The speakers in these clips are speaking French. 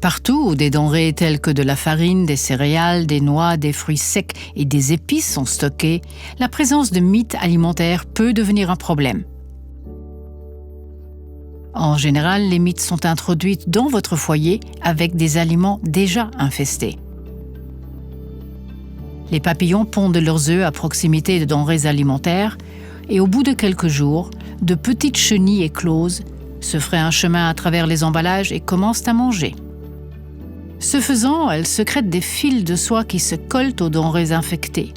Partout où des denrées telles que de la farine, des céréales, des noix, des fruits secs et des épices sont stockées, la présence de mites alimentaires peut devenir un problème. En général, les mites sont introduites dans votre foyer avec des aliments déjà infestés. Les papillons pondent leurs œufs à proximité de denrées alimentaires et au bout de quelques jours, de petites chenilles éclosent, se feraient un chemin à travers les emballages et commencent à manger. Ce faisant, elles sécrètent des fils de soie qui se collent aux denrées infectées.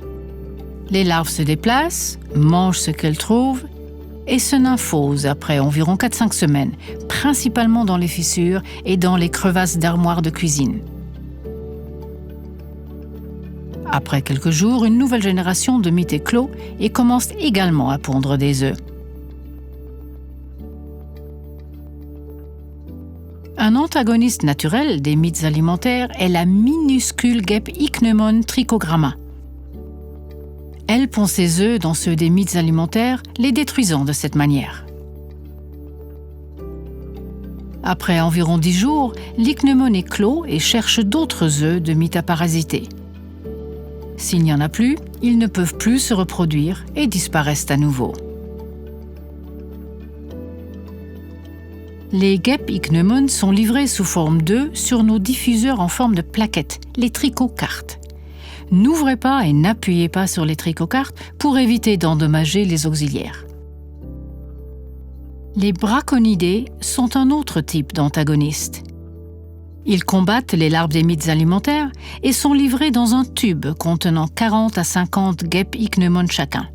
Les larves se déplacent, mangent ce qu'elles trouvent et se nymphosent après environ 4-5 semaines, principalement dans les fissures et dans les crevasses d'armoires de cuisine. Après quelques jours, une nouvelle génération de mites éclot et commence également à pondre des œufs. Un antagoniste naturel des mites alimentaires est la minuscule guêpe Ichneumon trichogramma. Elle pond ses œufs dans ceux des mites alimentaires, les détruisant de cette manière. Après environ 10 jours, l'Ichneumon éclot et cherche d'autres œufs de mites à parasiter. S'il n'y en a plus, ils ne peuvent plus se reproduire et disparaissent à nouveau. Les guêpes Ichneumon sont livrées sous forme d'œufs sur nos diffuseurs en forme de plaquettes, les trichocartes. N'ouvrez pas et n'appuyez pas sur les trichocartes pour éviter d'endommager les auxiliaires. Les braconidés sont un autre type d'antagonistes. Ils combattent les larves des mites alimentaires et sont livrés dans un tube contenant 40 à 50 guêpes Ichneumon chacun.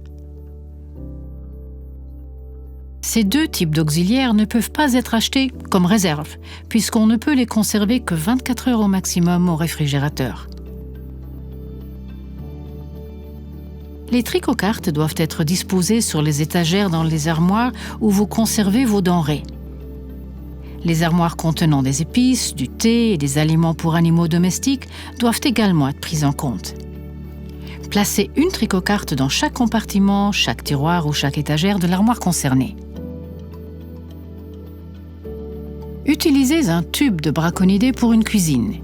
Ces deux types d'auxiliaires ne peuvent pas être achetés comme réserve, puisqu'on ne peut les conserver que 24 heures au maximum au réfrigérateur. Les trichocartes doivent être disposées sur les étagères dans les armoires où vous conservez vos denrées. Les armoires contenant des épices, du thé et des aliments pour animaux domestiques doivent également être prises en compte. Placez une trichocarte dans chaque compartiment, chaque tiroir ou chaque étagère de l'armoire concernée. Utilisez un tube de braconidés pour une cuisine.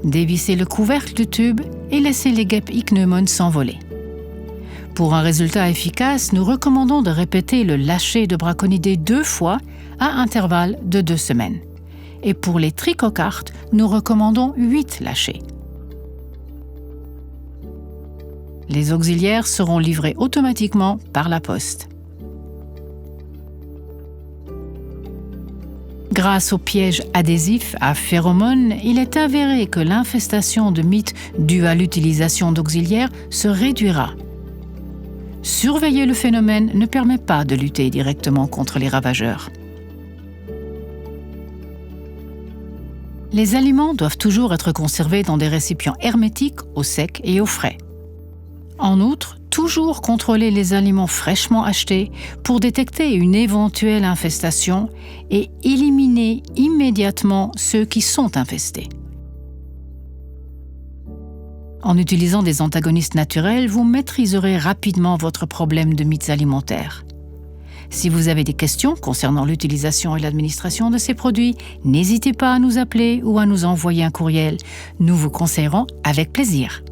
Dévissez le couvercle du tube et laissez les guêpes Ichneumon s'envoler. Pour un résultat efficace, nous recommandons de répéter le lâcher de braconidés 2 fois à intervalles de 2 semaines. Et pour les trichocartes, nous recommandons 8 lâchers. Les auxiliaires seront livrés automatiquement par la poste. Grâce aux pièges adhésifs à phéromones, il est avéré que l'infestation de mites due à l'utilisation d'auxiliaires se réduira. Surveiller le phénomène ne permet pas de lutter directement contre les ravageurs. Les aliments doivent toujours être conservés dans des récipients hermétiques, au sec et au frais. En outre, toujours contrôler les aliments fraîchement achetés pour détecter une éventuelle infestation et éliminer immédiatement ceux qui sont infestés. En utilisant des antagonistes naturels, vous maîtriserez rapidement votre problème de mites alimentaires. Si vous avez des questions concernant l'utilisation et l'administration de ces produits, n'hésitez pas à nous appeler ou à nous envoyer un courriel. Nous vous conseillerons avec plaisir.